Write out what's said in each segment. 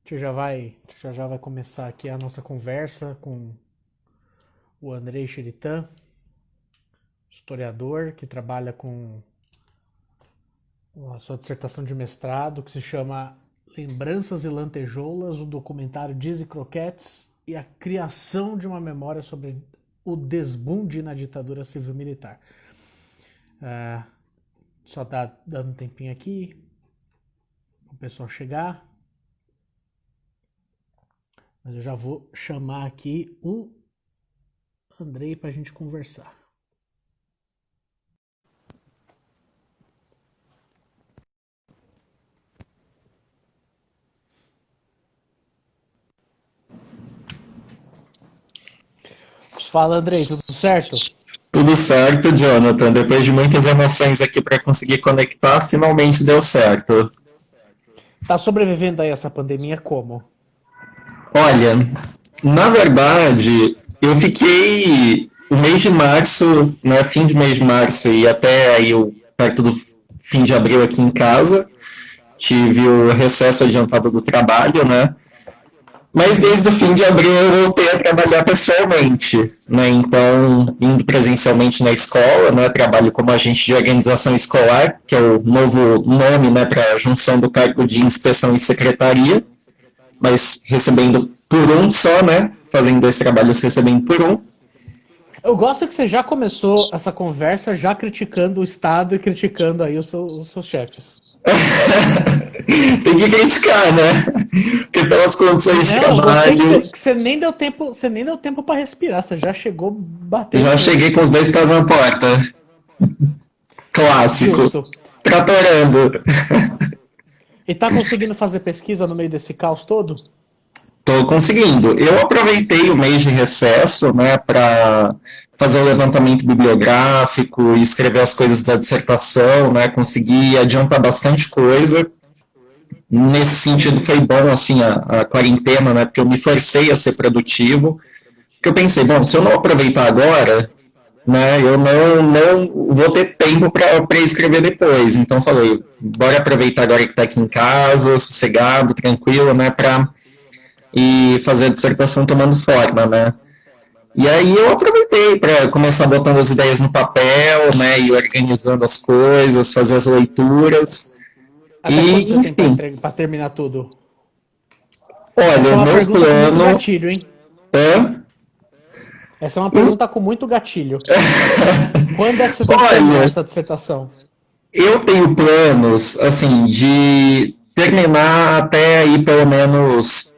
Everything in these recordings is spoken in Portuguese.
A gente já vai começar aqui a nossa conversa com o Andrei Cheritan, historiador que trabalha com a sua dissertação de mestrado, que se chama Lembranças e Lantejoulas, o documentário Dizzy Croquettes e a criação de uma memória sobre o desbunde na ditadura civil-militar. Só dando um tempinho aqui para o pessoal chegar. Mas eu já vou chamar aqui o Andrei para a gente conversar. Fala, Andrei, tudo certo? Tudo certo, Jonathan. Depois de muitas emoções aqui para conseguir conectar, finalmente deu certo. Tá sobrevivendo aí essa pandemia como? Olha, na verdade, eu fiquei o mês de março, né, fim de mês de março e até aí perto do fim de abril aqui em casa. Tive o recesso adiantado do trabalho, né? Mas Uhum. desde o fim de abril eu voltei a trabalhar pessoalmente, né? Então, indo presencialmente na escola, né? Trabalho como agente de organização escolar, que é o novo nome, né, para a junção do cargo de inspeção e secretaria, mas recebendo por um só, né? Fazendo dois trabalhos recebendo por um. Eu gosto que você já começou essa conversa já criticando o Estado e criticando aí os seus chefes. Tem que criticar, né? Porque pelas condições de Não, eu gostei que trabalho, você nem deu tempo, você nem deu tempo para respirar, você já chegou batendo já tudo. cheguei com os dois pés na porta. Clássico. Justo. Tratorando. E tá conseguindo fazer pesquisa no meio desse caos todo? Estou conseguindo. Eu aproveitei o mês de recesso, né, para fazer o levantamento bibliográfico e escrever as coisas da dissertação, né, consegui adiantar bastante coisa. Nesse sentido foi bom, assim, a quarentena, né, porque eu me forcei a ser produtivo. Porque eu pensei, bom, se eu não aproveitar agora, né, eu não vou ter tempo para escrever depois. Então falei, bora aproveitar agora que está aqui em casa, sossegado, tranquilo, né, para e fazer a dissertação tomando forma, né? E aí eu aproveitei para começar botando as ideias no papel, né, e organizando as coisas, fazer as leituras. Até quando E, você tem enfim, para terminar tudo? Essa olha, é o uma meu pergunta com muito plano gatilho, hein? é. Essa é uma pergunta com muito gatilho. Quando é que você tem que terminar Olha, essa dissertação? eu tenho planos, assim, de terminar até aí pelo menos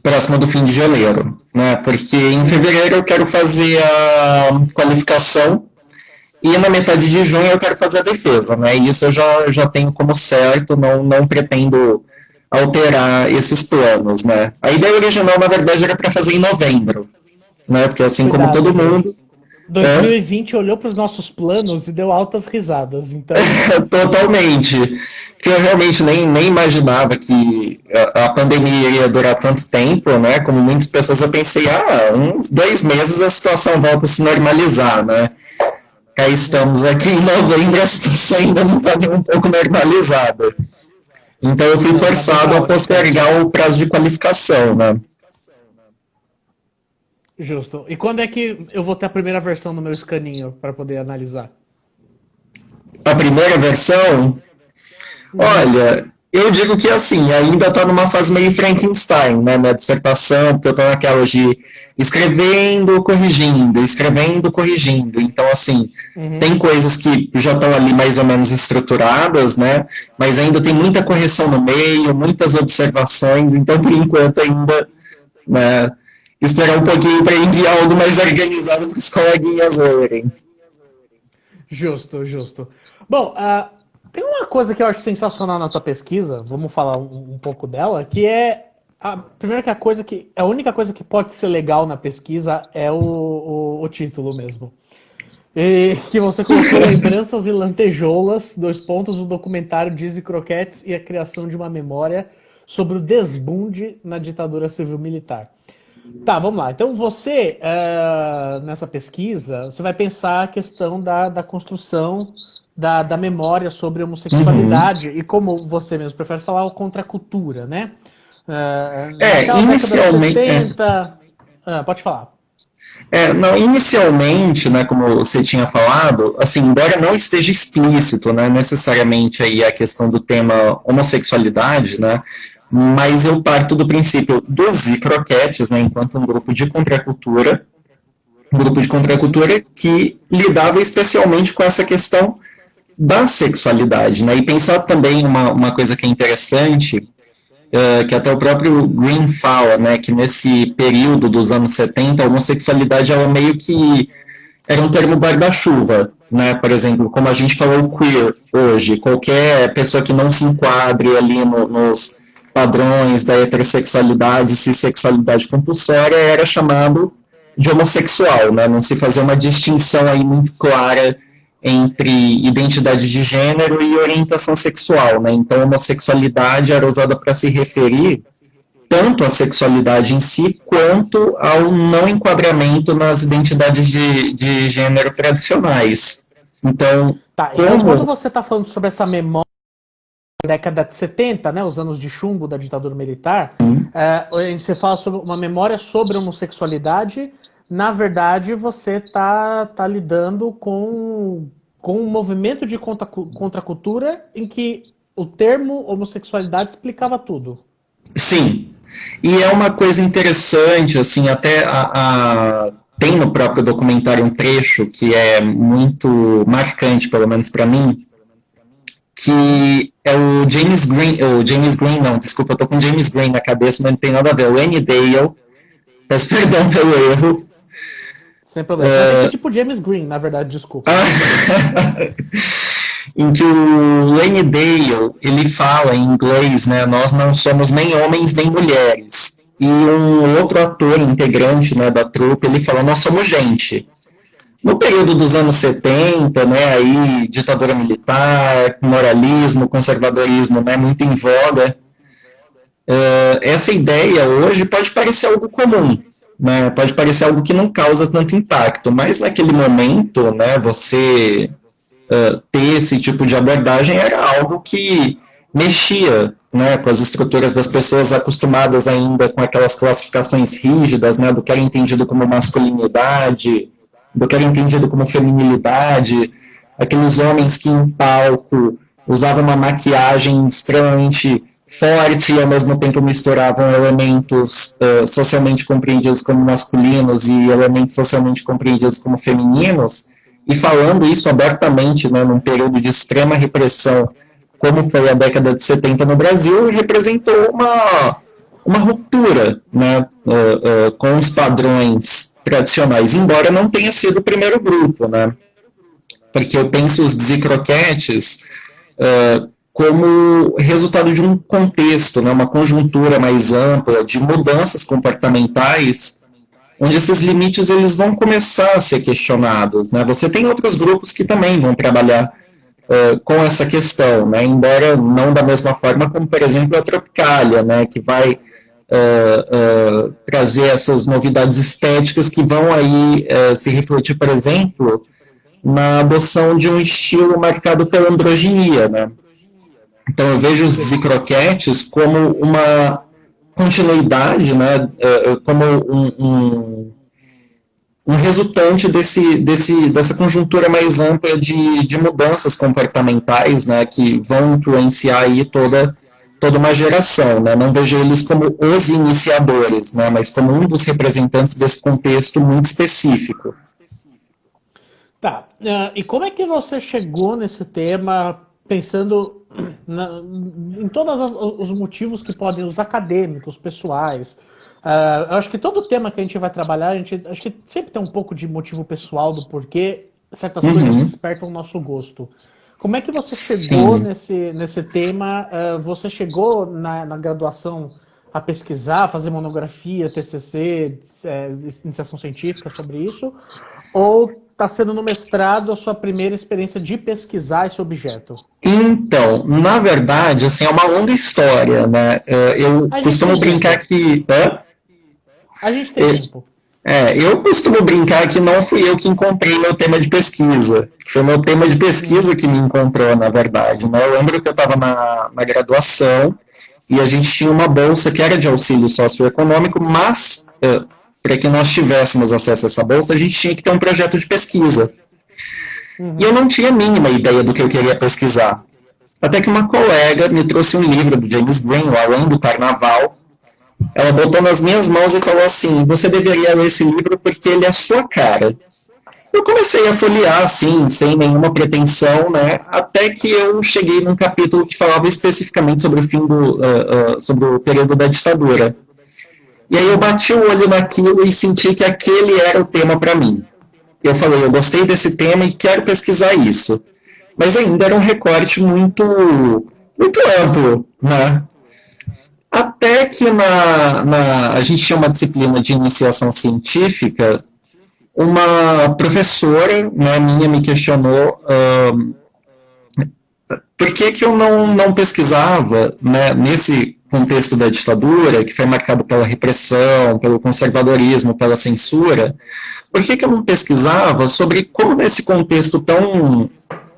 próximo do fim de janeiro, né? Porque em Uhum. fevereiro eu quero fazer a qualificação. E na metade de junho eu quero fazer a defesa, né? E isso eu já tenho como certo, não pretendo alterar esses planos, né? A ideia original, na verdade, era para fazer em novembro, né? Porque assim como Cuidado, todo Andrei. mundo, é, 2020 olhou para os nossos planos e deu altas risadas. Então, totalmente, porque eu realmente nem imaginava que a pandemia ia durar tanto tempo, né? Como muitas pessoas eu pensei, uns 2 meses a situação volta a se normalizar, né? Cá estamos aqui em novembro e a situação ainda não está nem um pouco normalizada. Então eu fui não, tá bem forçado a caótica. postergar o prazo de qualificação, né? Justo. E quando é que eu vou ter a primeira versão no meu escaninho para poder analisar? A primeira versão, Uhum. olha, eu digo que assim, ainda está numa fase meio Frankenstein, né, minha dissertação, porque eu estou naquela de escrevendo, corrigindo. Então, assim, Uhum. tem coisas que já estão ali mais ou menos estruturadas, né? Mas ainda tem muita correção no meio, muitas observações, então por enquanto ainda, né, esperar um pouquinho para enviar algo mais organizado para os coleguinhas lerem. Justo, justo. Bom, tem uma coisa que eu acho sensacional na tua pesquisa, vamos falar um pouco dela, que é primeiro que a única coisa que pode ser legal na pesquisa é o título mesmo. E que você colocou lembranças e lantejoulas, dois pontos, o documentário Dizzy Croquettes e a criação de uma memória sobre o desbunde na ditadura civil-militar. Tá, vamos lá. Então você, nessa pesquisa, você vai pensar a questão da construção da memória sobre Uhum. homossexualidade e como você mesmo prefere falar, o contra a cultura, né? Naquela década de Inicialmente... 70... pode falar. Não, inicialmente, né, como você tinha falado, assim, embora não esteja explícito, né, necessariamente aí a questão do tema homossexualidade, né, mas eu parto do princípio dos Croquetes, né, enquanto um grupo de contracultura, que lidava especialmente com essa questão da sexualidade, né, e pensar também uma coisa que é interessante, que até o próprio Green fala, né, que nesse período dos anos 70, a homossexualidade ela meio que era um termo guarda-chuva, né, por exemplo, como a gente falou queer hoje, qualquer pessoa que não se enquadre ali nos padrões da heterossexualidade, cissexualidade compulsória, era chamado de homossexual, né, não se fazia uma distinção aí muito clara entre identidade de gênero e orientação sexual, né? Então, homossexualidade era usada para se referir tanto à sexualidade em si, quanto ao não enquadramento nas identidades de gênero tradicionais. Então, Então quando você está falando sobre essa memória da década de 70, né, os anos de chumbo da ditadura militar, você fala sobre uma memória sobre homossexualidade. Na verdade, você está lidando com um movimento de contracultura em que o termo homossexualidade explicava tudo. Sim, e é uma coisa interessante, assim, até tem no próprio documentário um trecho que é muito marcante, pelo menos para mim, que é o James Green não, desculpa, eu tô com James Green na cabeça, mas não tem nada a ver, o Annie Dale, peço perdão pelo erro. Sem problema. É tipo James Green, na verdade, desculpa. Em que o Lanny Dale, ele fala em inglês, né, nós não somos nem homens nem mulheres. E um outro ator integrante, né, da trupe, ele fala, nós somos gente. No período dos anos 70, né, aí ditadura militar, moralismo, conservadorismo, né, muito em voga, essa ideia hoje pode parecer algo comum, né, pode parecer algo que não causa tanto impacto, mas naquele momento, né, você ter esse tipo de abordagem era algo que mexia, né, com as estruturas das pessoas acostumadas ainda com aquelas classificações rígidas, né, do que era entendido como masculinidade, do que era entendido como feminilidade, aqueles homens que em palco usavam uma maquiagem extremamente forte e ao mesmo tempo misturavam elementos socialmente compreendidos como masculinos e elementos socialmente compreendidos como femininos, e falando isso abertamente, né, num período de extrema repressão, como foi a década de 70 no Brasil, representou uma ruptura, né, com os padrões tradicionais, embora não tenha sido o primeiro grupo, né, porque eu penso os Croquetes como resultado de um contexto, né, uma conjuntura mais ampla de mudanças comportamentais, onde esses limites eles vão começar a ser questionados, né? Você tem outros grupos que também vão trabalhar com essa questão, né? Embora não da mesma forma como, por exemplo, a Tropicália, né? Que vai trazer essas novidades estéticas que vão aí se refletir, por exemplo, na adoção de um estilo marcado pela androginia, né? Então eu vejo os Croquetes como uma continuidade, né, como um resultante dessa conjuntura mais ampla de mudanças comportamentais, né, que vão influenciar aí toda uma geração, né? Não vejo eles como os iniciadores, né, mas como um dos representantes desse contexto muito específico. Tá, e como é que você chegou nesse tema pensando em todos os motivos que podem, os acadêmicos, pessoais? Eu acho que todo tema que a gente vai trabalhar, acho que sempre tem um pouco de motivo pessoal do porquê certas coisas despertam o nosso gosto. Como é que você chegou nesse tema? Você chegou na graduação a pesquisar, a fazer monografia, TCC, iniciação científica sobre isso? Ou está sendo no mestrado a sua primeira experiência de pesquisar esse objeto? Então, na verdade, assim, é uma longa história, né? Eu costumo brincar que... A gente tem tempo. Eu costumo brincar que não fui eu que encontrei meu tema de pesquisa, que foi meu tema de pesquisa que me encontrou, na verdade, né? Eu lembro que eu estava na graduação e a gente tinha uma bolsa que era de auxílio socioeconômico, mas para que nós tivéssemos acesso a essa bolsa, a gente tinha que ter um projeto de pesquisa. E eu não tinha a mínima ideia do que eu queria pesquisar. Até que uma colega me trouxe um livro do James Green, O Além do Carnaval. Ela botou nas minhas mãos e falou assim: você deveria ler esse livro porque ele é a sua cara. Eu comecei a folhear, assim, sem nenhuma pretensão, né? Até que eu cheguei num capítulo que falava especificamente sobre o sobre o período da ditadura. E aí eu bati o olho naquilo e senti que aquele era o tema para mim. Eu falei, eu gostei desse tema e quero pesquisar isso. Mas ainda era um recorte muito amplo, né? Até que a gente tinha uma disciplina de iniciação científica, uma professora, né, minha me questionou por que eu não pesquisava, né, nesse contexto da ditadura, que foi marcado pela repressão, pelo conservadorismo, pela censura, por que eu não pesquisava sobre como nesse contexto tão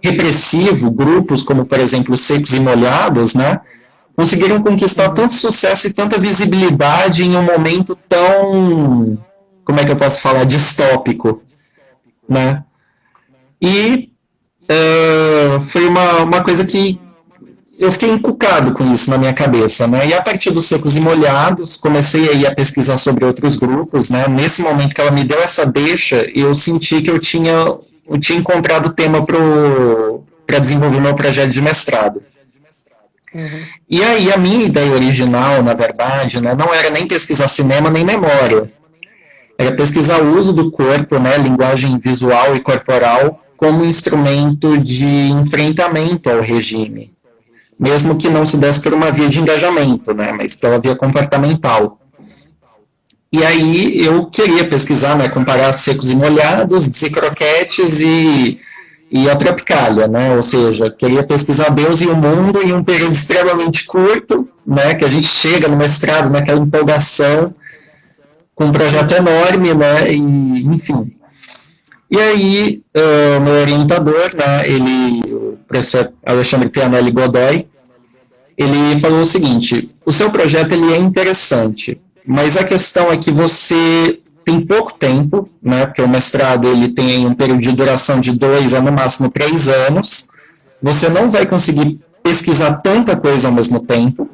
repressivo, grupos como, por exemplo, os Secos e Molhados, né, conseguiram conquistar tanto sucesso e tanta visibilidade em um momento tão, como é que eu posso falar, distópico, né? E foi uma coisa que eu fiquei encucado com isso na minha cabeça, né? E a partir dos Secos e Molhados, comecei aí a pesquisar sobre outros grupos, né? Nesse momento que ela me deu essa deixa, eu senti que eu tinha encontrado o tema para desenvolver meu projeto de mestrado. E aí a minha ideia original, na verdade, né, não era nem pesquisar cinema nem memória. Era pesquisar o uso do corpo, né, linguagem visual e corporal, como instrumento de enfrentamento ao regime. Mesmo que não se desse por uma via de engajamento, né, mas pela via comportamental. E aí eu queria pesquisar, né, comparar Secos e Molhados, Croquetes e a Tropicália, né? Ou seja, queria pesquisar Deus e o mundo em um período extremamente curto, né? Que a gente chega no mestrado naquela empolgação, com um projeto enorme, né? E, enfim. E aí, meu orientador, né? O professor Alexandre Pianelli Godoy, ele falou o seguinte: o seu projeto ele é interessante, mas a questão é que você tem pouco tempo, né, porque o mestrado ele tem um período de duração de 2 a no máximo 3 anos, você não vai conseguir pesquisar tanta coisa ao mesmo tempo,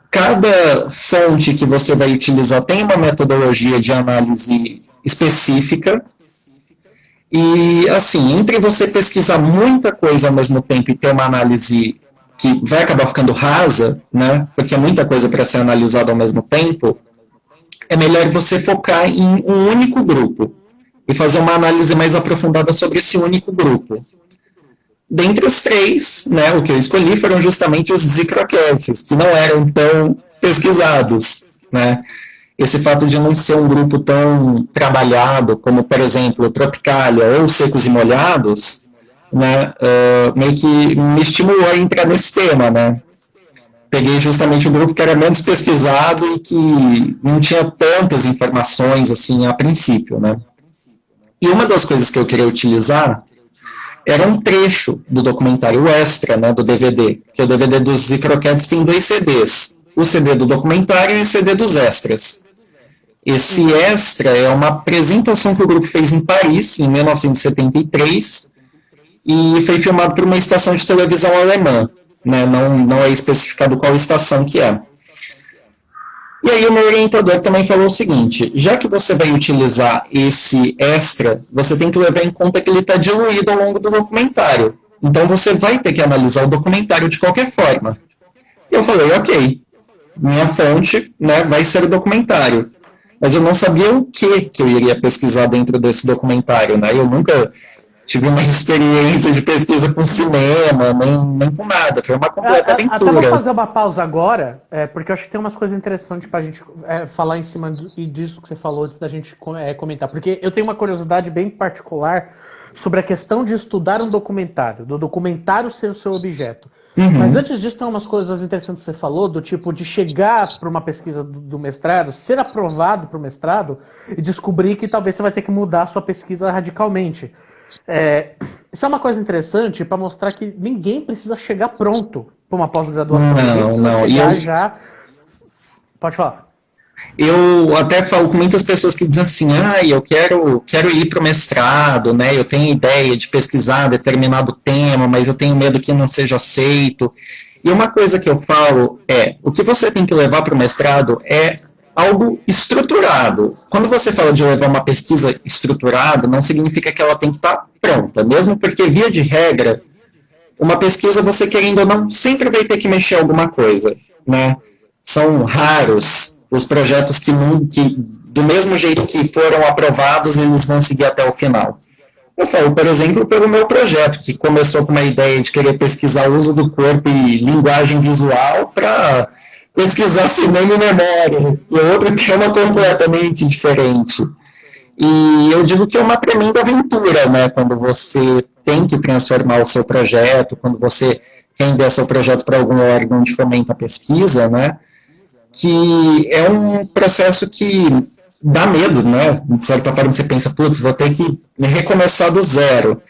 cada fonte que você vai utilizar tem uma metodologia de análise específica, e assim, entre você pesquisar muita coisa ao mesmo tempo e ter uma análise que vai acabar ficando rasa, né, porque é muita coisa para ser analisada ao mesmo tempo, é melhor você focar em um único grupo e fazer uma análise mais aprofundada sobre esse único grupo. Dentre os 3, né, o que eu escolhi foram justamente os zicroquetes, que não eram tão pesquisados, né? Esse fato de não ser um grupo tão trabalhado como, por exemplo, Tropicália ou Secos e Molhados, né, meio que me estimulou a entrar nesse tema, né? Peguei justamente um grupo que era menos pesquisado e que não tinha tantas informações assim a princípio, né? E uma das coisas que eu queria utilizar era um trecho do documentário extra, né, do DVD, que o DVD dos Zicroquetes tem 2 CDs, o CD do documentário e o CD dos extras. Esse extra é uma apresentação que o grupo fez em Paris, em 1973, e foi filmado por uma estação de televisão alemã. Né, não é especificado qual estação que é. E aí o meu orientador também falou o seguinte: já que você vai utilizar esse extra, você tem que levar em conta que ele está diluído ao longo do documentário. Então você vai ter que analisar o documentário de qualquer forma. E eu falei, ok, minha fonte, né, vai ser o documentário. Mas eu não sabia o que eu iria pesquisar dentro desse documentário. Né? Eu nunca tive uma experiência de pesquisa com cinema, nem com nada. Foi uma completa aventura. Até vou fazer uma pausa agora, porque eu acho que tem umas coisas interessantes pra gente falar em cima disso que você falou antes da gente comentar. Porque eu tenho uma curiosidade bem particular sobre a questão de estudar um documentário, do documentário ser o seu objeto. Mas antes disso, tem umas coisas interessantes que você falou, do tipo de chegar para uma pesquisa do mestrado, ser aprovado para o mestrado e descobrir que talvez você vai ter que mudar a sua pesquisa radicalmente. Isso é uma coisa interessante para mostrar que ninguém precisa chegar pronto para uma pós-graduação. Não. Já... Pode falar. Eu até falo com muitas pessoas que dizem assim, eu quero ir para o mestrado, né? Eu tenho ideia de pesquisar determinado tema, mas eu tenho medo que não seja aceito. E uma coisa que eu falo o que você tem que levar para o mestrado é algo estruturado. Quando você fala de levar uma pesquisa estruturada, não significa que ela tem que estar pronta, mesmo porque, via de regra, uma pesquisa, você querendo ou não, sempre vai ter que mexer alguma coisa, né? São raros os projetos que do mesmo jeito que foram aprovados, eles vão seguir até o final. Eu falo, por exemplo, pelo meu projeto, que começou com uma ideia de querer pesquisar o uso do corpo e linguagem visual para pesquisar cinema e memória, que é outro tema completamente diferente. E eu digo que é uma tremenda aventura, né, quando você tem que transformar o seu projeto, quando você quer enviar seu projeto para algum órgão de fomento à pesquisa, né, que é um processo que dá medo, né, de certa forma você pensa, putz, vou ter que recomeçar do zero.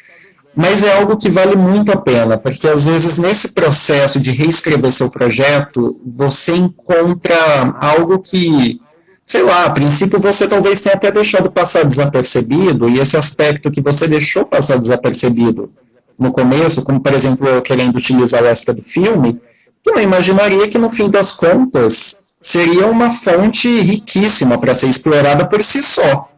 Mas é algo que vale muito a pena, porque às vezes nesse processo de reescrever seu projeto, você encontra algo que, sei lá, a princípio você talvez tenha até deixado passar desapercebido, e esse aspecto que você deixou passar desapercebido no começo, como por exemplo eu querendo utilizar o extra do filme, eu imaginaria que no fim das contas seria uma fonte riquíssima para ser explorada por si só,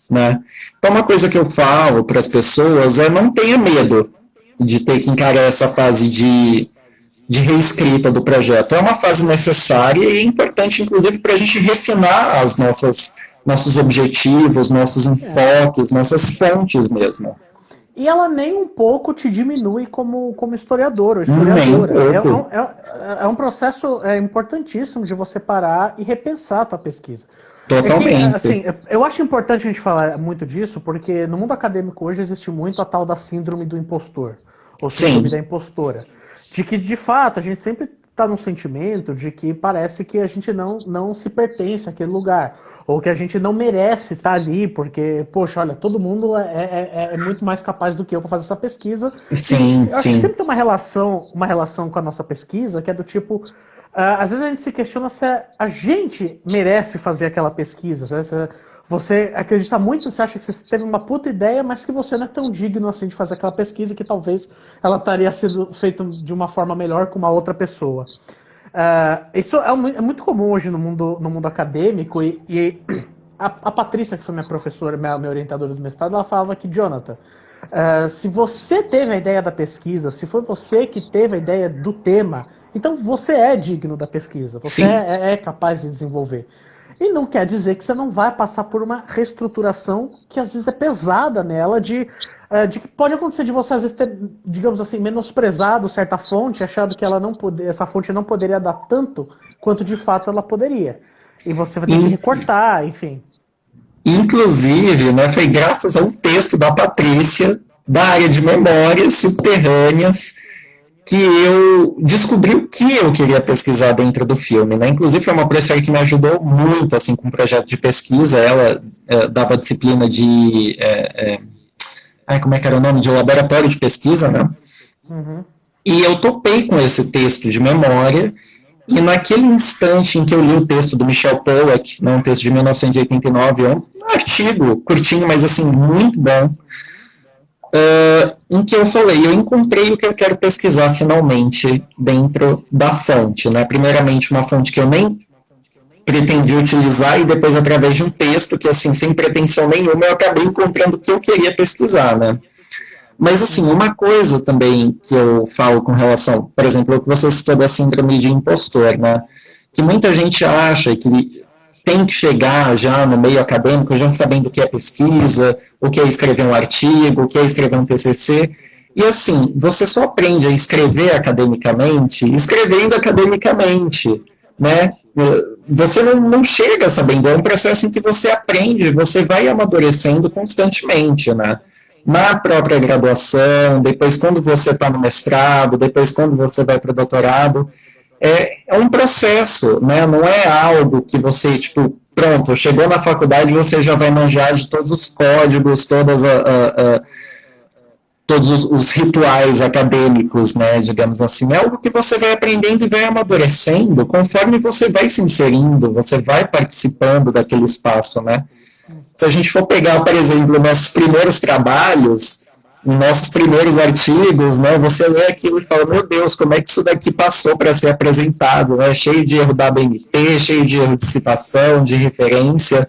né? Então uma coisa que eu falo para as pessoas é não tenha medo de ter que encarar essa fase de reescrita do projeto. É uma fase necessária e é importante, inclusive, para a gente refinar nossos objetivos, nossos enfoques, nossas fontes mesmo. E ela nem um pouco te diminui como historiador ou historiadora. É um processo importantíssimo de você parar e repensar a tua pesquisa. Totalmente. Assim, eu acho importante a gente falar muito disso, porque no mundo acadêmico hoje existe muito a tal da síndrome do impostor, ou síndrome da impostora. De que, de fato, a gente sempre está num sentimento de que parece que a gente não se pertence àquele lugar, ou que a gente não merece estar ali, porque, poxa, olha, todo mundo é muito mais capaz do que eu para fazer essa pesquisa. Sim, eu acho que sempre tem uma relação com a nossa pesquisa, que é do tipo, às vezes a gente se questiona se a gente merece fazer aquela pesquisa, você acredita muito, você acha que você teve uma puta ideia, mas que você não é tão digno assim de fazer aquela pesquisa, que talvez ela estaria sendo feita de uma forma melhor com uma outra pessoa. Isso é muito comum hoje no mundo acadêmico, e a Patrícia, que foi minha professora, minha orientadora do mestrado, ela falava que, Jonathan, se você teve a ideia da pesquisa, se foi você que teve a ideia do tema, então você é digno da pesquisa, você é capaz de desenvolver. E não quer dizer que você não vai passar por uma reestruturação que às vezes é pesada nela, de que pode acontecer de você às vezes ter, digamos assim, menosprezado certa fonte, achando que essa fonte não poderia dar tanto quanto de fato ela poderia. E você vai ter que recortar, enfim. Inclusive, né, foi graças a um texto da Patrícia, da área de memórias subterrâneas, que eu descobri o que eu queria pesquisar dentro do filme, né? Inclusive foi uma professora que me ajudou muito, assim, com o projeto de pesquisa. Ela dava disciplina de como é que era o nome? De laboratório de pesquisa, né? Uhum. E eu topei com esse texto de memória, e naquele instante em que eu li o texto do Michel Pollack, né, um texto de 1989, um artigo curtinho, mas assim, muito bom, em que eu falei, eu encontrei o que eu quero pesquisar finalmente dentro da fonte, né? Primeiramente uma fonte que eu nem pretendi utilizar, e depois através de um texto que, assim, sem pretensão nenhuma, eu acabei encontrando o que eu queria pesquisar, né? Mas, assim, uma coisa também que eu falo com relação, por exemplo, o que você citou da síndrome de impostor, né? Que muita gente acha que tem que chegar já no meio acadêmico, já sabendo o que é pesquisa, o que é escrever um artigo, o que é escrever um TCC. E, assim, você só aprende a escrever academicamente escrevendo academicamente, né? Você não chega sabendo, é um processo em que você aprende, você vai amadurecendo constantemente, né? Na própria graduação, depois quando você está no mestrado, depois quando você vai para o doutorado, é um processo, né? Não é algo que você, tipo, pronto, chegou na faculdade e você já vai manjar de todos os códigos, todas todos os rituais acadêmicos, né, digamos assim, é algo que você vai aprendendo e vai amadurecendo conforme você vai se inserindo, você vai participando daquele espaço, né. Se a gente for pegar, por exemplo, nossos primeiros trabalhos, nossos primeiros artigos, né, você lê aquilo e fala, meu Deus, como é que isso daqui passou para ser apresentado, né, cheio de erro da ABNT, cheio de erro de citação, de referência,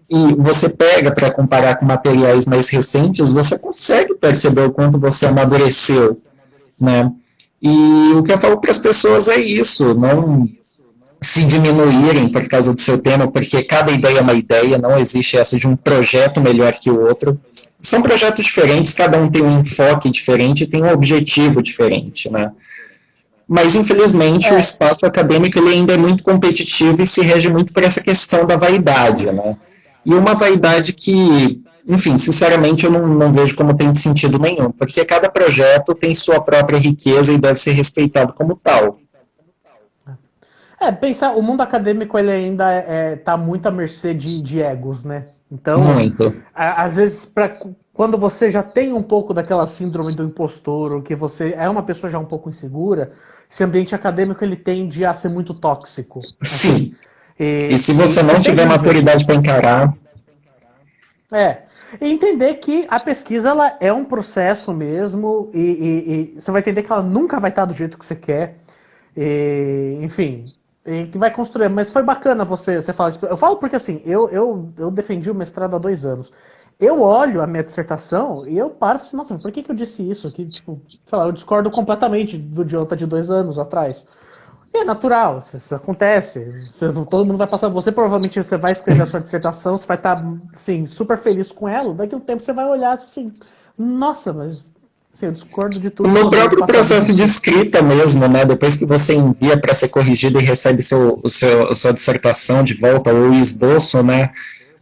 e você pega para comparar com materiais mais recentes, você consegue perceber o quanto você amadureceu, né? E o que eu falo para as pessoas é isso, não se diminuírem por causa do seu tema, porque cada ideia é uma ideia, não existe essa de um projeto melhor que o outro. São projetos diferentes, cada um tem um enfoque diferente, tem um objetivo diferente, né? Mas, infelizmente, o espaço acadêmico ele ainda é muito competitivo e se rege muito por essa questão da vaidade, né? E uma vaidade que, enfim, sinceramente, eu não vejo como tem sentido nenhum, porque cada projeto tem sua própria riqueza e deve ser respeitado como tal. Pensar, o mundo acadêmico ele ainda tá muito à mercê de egos, né? Então, Muito. às vezes, quando você já tem um pouco daquela síndrome do impostor, ou que você é uma pessoa já um pouco insegura, esse ambiente acadêmico ele tende a ser muito tóxico. Sim. Assim, E se você não tiver maturidade para encarar... E entender que a pesquisa ela é um processo mesmo, e você vai entender que ela nunca vai estar do jeito que você quer. Enfim, que vai construir. Mas foi bacana você falar isso. Eu falo porque assim, eu defendi o mestrado há 2 anos. Eu olho a minha dissertação e eu paro e falo assim, nossa, por que eu disse isso? Que, tipo, sei lá, eu discordo completamente do Jonathan de 2 anos atrás. E é natural, isso acontece. Todo mundo vai passar. Você provavelmente você vai escrever a sua dissertação, você vai estar assim, super feliz com ela. Daqui a um tempo você vai olhar assim, nossa, mas assim, eu discordo de tudo. No próprio processo de escrita mesmo, né? Depois que você envia para ser corrigido e recebe sua dissertação de volta, ou o esboço, né?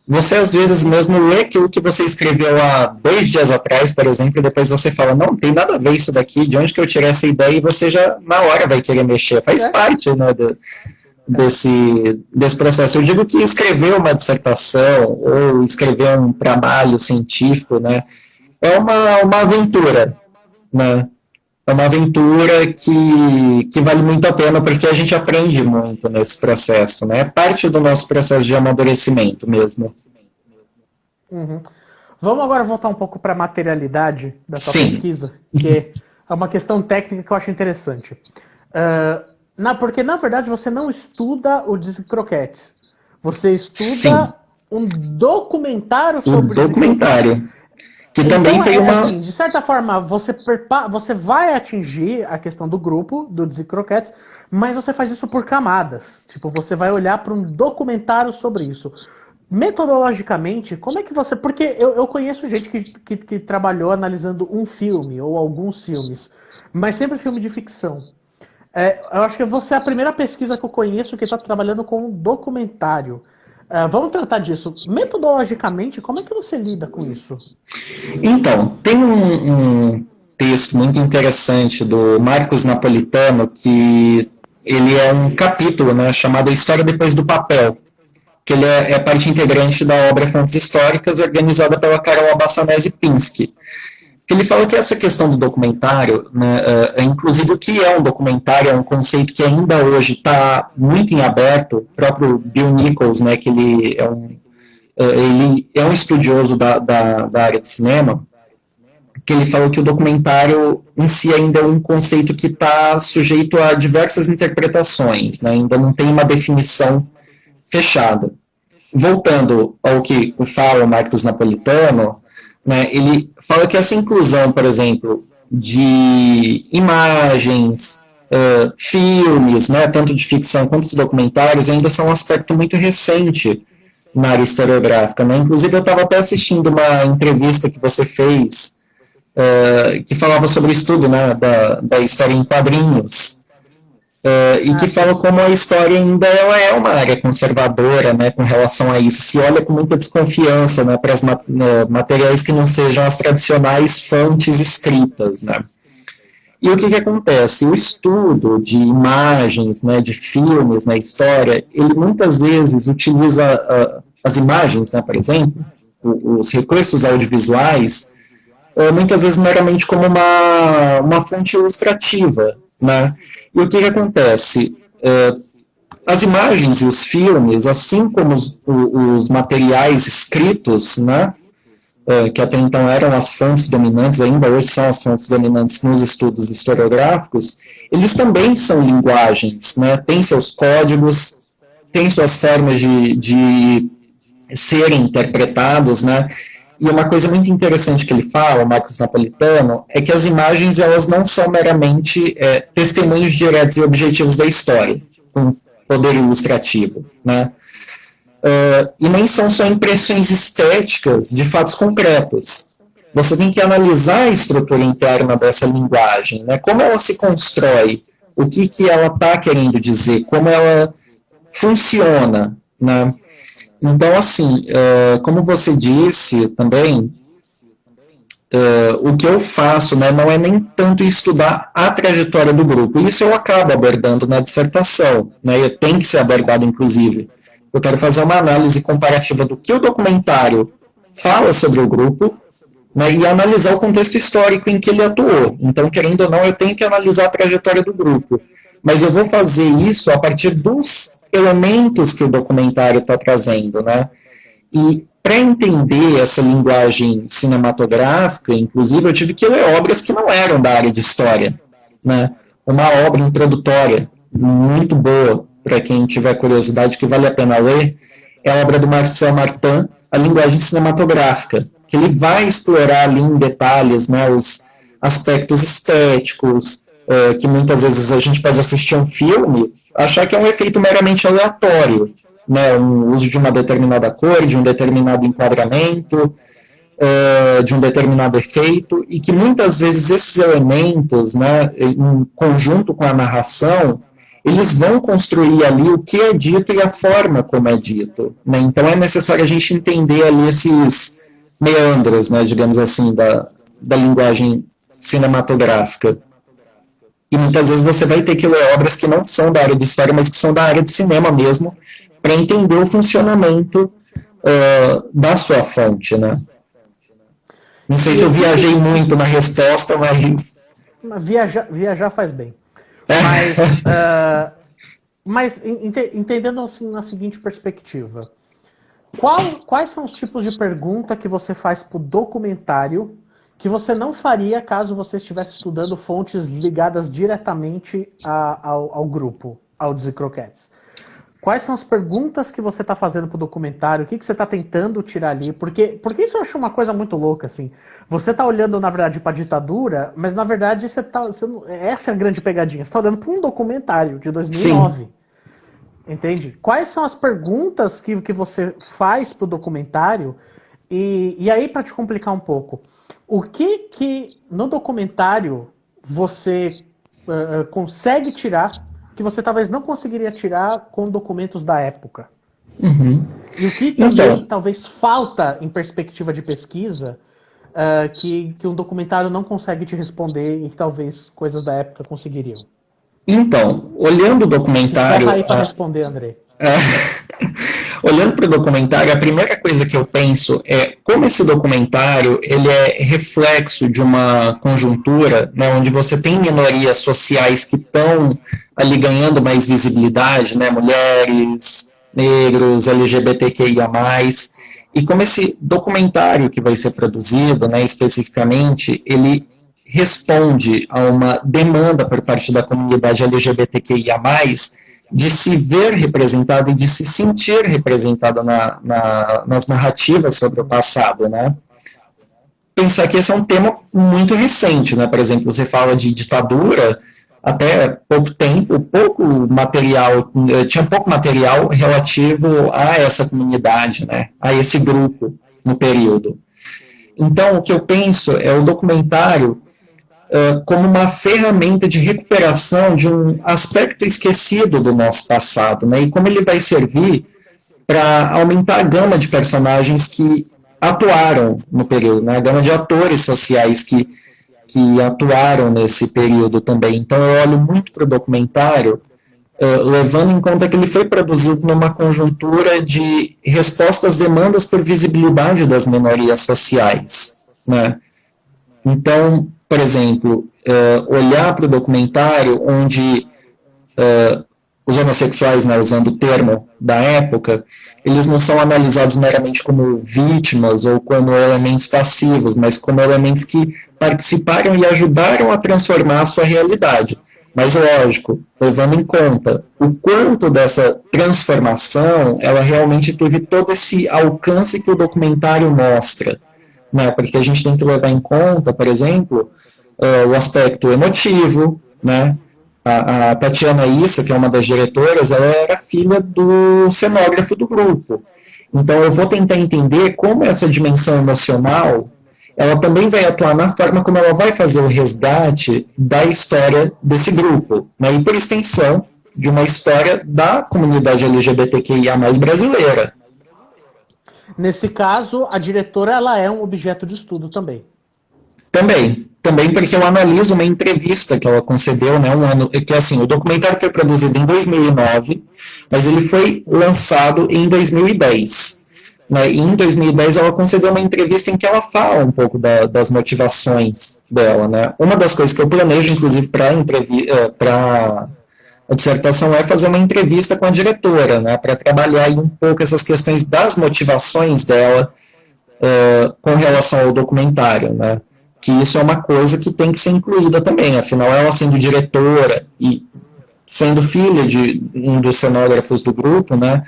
Você às vezes mesmo lê aquilo que você escreveu há 2 dias atrás, por exemplo, e depois você fala, não tem nada a ver isso daqui, de onde que eu tirei essa ideia, e você já na hora vai querer mexer. Faz parte, né, desse processo. Eu digo que escrever uma dissertação ou escrever um trabalho científico, né, é uma aventura, né? É uma aventura que vale muito a pena, porque a gente aprende muito nesse processo, né? É parte do nosso processo de amadurecimento mesmo. Uhum. Vamos agora voltar um pouco para a materialidade da sua Sim. pesquisa, que é uma questão técnica que eu acho interessante. Porque, na verdade, você não estuda o Discroquettes. Você estuda Sim. um documentário sobre o documentário. Que então, também tem uma... assim, de certa forma, você vai atingir a questão do grupo, do Dizzy Croquettes, mas você faz isso por camadas. Tipo, você vai olhar para um documentário sobre isso. Metodologicamente, como é que você... Porque eu conheço gente que trabalhou analisando um filme, ou alguns filmes, mas sempre filme de ficção. Eu acho que você é a primeira pesquisa que eu conheço que está trabalhando com um documentário. Vamos tratar disso. Metodologicamente, como é que você lida com isso? Então, tem um texto muito interessante do Marcos Napolitano, que ele é um capítulo, né, chamado A História Depois do Papel, que ele é parte integrante da obra Fontes Históricas, organizada pela Carol Abassanese Pinsky. Ele fala que essa questão do documentário, né, inclusive o que é um documentário, é um conceito que ainda hoje está muito em aberto. O próprio Bill Nichols, né, que ele é um estudioso da área de cinema, que ele falou que o documentário em si ainda é um conceito que está sujeito a diversas interpretações, né, ainda não tem uma definição fechada. Voltando ao que fala o Marcos Napolitano, né, ele fala que essa inclusão, por exemplo, de imagens, filmes, né, tanto de ficção quanto de documentários, ainda são um aspecto muito recente na área historiográfica. Né? Inclusive, eu estava até assistindo uma entrevista que você fez, que falava sobre o estudo, né, da história em quadrinhos, e que fala como a história ainda ela é uma área conservadora, né, com relação a isso. Se olha com muita desconfiança, né, para os materiais que não sejam as tradicionais fontes escritas, né. E o que acontece? O estudo de imagens, né, de filmes na história, ele muitas vezes utiliza as imagens, né, por exemplo, os recursos audiovisuais, muitas vezes meramente como uma fonte ilustrativa, né? E o que acontece? As imagens e os filmes, assim como os materiais escritos, né, que até então eram as fontes dominantes, ainda hoje são as fontes dominantes nos estudos historiográficos, eles também são linguagens, né, têm seus códigos, têm suas formas de serem interpretados, né, e uma coisa muito interessante que ele fala, o Marcos Napolitano, é que as imagens elas não são meramente testemunhos diretos e objetivos da história, com poder ilustrativo, né? E nem são só impressões estéticas de fatos concretos. Você tem que analisar a estrutura interna dessa linguagem, né? Como ela se constrói, o que ela está querendo dizer, como ela funciona, né? Então, assim, como você disse também, o que eu faço, né, não é nem tanto estudar a trajetória do grupo. Isso eu acabo abordando na dissertação, né, tem que ser abordado, inclusive. Eu quero fazer uma análise comparativa do que o documentário fala sobre o grupo, né, e analisar o contexto histórico em que ele atuou. Então, querendo ou não, eu tenho que analisar a trajetória do grupo. Mas eu vou fazer isso a partir dos elementos que o documentário está trazendo, né? E para entender essa linguagem cinematográfica, inclusive, eu tive que ler obras que não eram da área de história, né? Uma obra introdutória muito boa para quem tiver curiosidade, que vale a pena ler, é a obra do Marcel Martin, A Linguagem Cinematográfica, que ele vai explorar ali em detalhes, né, os aspectos estéticos, que muitas vezes a gente pode assistir um filme, achar que é um efeito meramente aleatório, né, o uso de uma determinada cor, de um determinado enquadramento, de um determinado efeito, e que muitas vezes esses elementos, né, em conjunto com a narração, eles vão construir ali o que é dito e a forma como é dito, né? Então é necessário a gente entender ali esses meandros, né, digamos assim, da linguagem cinematográfica. E muitas vezes você vai ter que ler obras que não são da área de história, mas que são da área de cinema mesmo, para entender o funcionamento da sua fonte, né? Não sei se eu viajei muito na resposta, mas... Viajar faz bem. Mas entendendo assim, na seguinte perspectiva, quais são os tipos de pergunta que você faz para o documentário que você não faria caso você estivesse estudando fontes ligadas diretamente ao grupo, ao Desi Croquettes? Quais são as perguntas que você está fazendo para o documentário? O que você está tentando tirar ali? Porque isso eu acho uma coisa muito louca, assim. Você está olhando, na verdade, para a ditadura, mas, na verdade, essa é a grande pegadinha. Você está olhando para um documentário de 2009. Sim. Entende? Quais são as perguntas que você faz para o documentário? E aí, para te complicar um pouco, o que no documentário você consegue tirar que você talvez não conseguiria tirar com documentos da época? Uhum. E o que também talvez falta em perspectiva de pesquisa que um documentário não consegue te responder e que talvez coisas da época conseguiriam? Então, olhando o documentário... Se aí para responder, André. Olhando para o documentário, a primeira coisa que eu penso é como esse documentário ele é reflexo de uma conjuntura, né, onde você tem minorias sociais que estão ali ganhando mais visibilidade, né, mulheres, negros, LGBTQIA+, e como esse documentário que vai ser produzido, né, especificamente, ele responde a uma demanda por parte da comunidade LGBTQIA+, de se ver representado e de se sentir representado nas narrativas sobre o passado, né? Pensar que esse é um tema muito recente, né? Por exemplo, você fala de ditadura, até pouco tempo, tinha pouco material relativo a essa comunidade, né? A esse grupo no período. Então, o que eu penso é o documentário como uma ferramenta de recuperação de um aspecto esquecido do nosso passado, né? E como ele vai servir para aumentar a gama de personagens que atuaram no período, né? A gama de atores sociais que atuaram nesse período também. Então eu olho muito para o documentário, levando em conta que ele foi produzido numa conjuntura de resposta às demandas por visibilidade das minorias sociais, né? Então, por exemplo, olhar para o documentário onde os homossexuais, né, usando o termo da época, eles não são analisados meramente como vítimas ou como elementos passivos, mas como elementos que participaram e ajudaram a transformar a sua realidade. Mas, lógico, levando em conta o quanto dessa transformação ela realmente teve todo esse alcance que o documentário mostra, né? Porque a gente tem que levar em conta, por exemplo, o aspecto emotivo, né? A Tatiana Issa, que é uma das diretoras, ela era filha do cenógrafo do grupo. Então eu vou tentar entender como essa dimensão emocional ela também vai atuar na forma como ela vai fazer o resgate da história desse grupo, né? E por extensão de uma história da comunidade LGBTQIA+ brasileira. Nesse caso, a diretora ela é um objeto de estudo também. Também porque eu analiso uma entrevista que ela concedeu, né, um ano, que assim, o documentário foi produzido em 2009, mas ele foi lançado em 2010. Né, e em 2010 ela concedeu uma entrevista em que ela fala um pouco das motivações dela. Né. Uma das coisas que eu planejo, inclusive, para a dissertação é fazer uma entrevista com a diretora, né, para trabalhar aí um pouco essas questões das motivações dela com relação ao documentário, né? Que isso é uma coisa que tem que ser incluída também, afinal ela sendo diretora e sendo filha de um dos cenógrafos do grupo, né,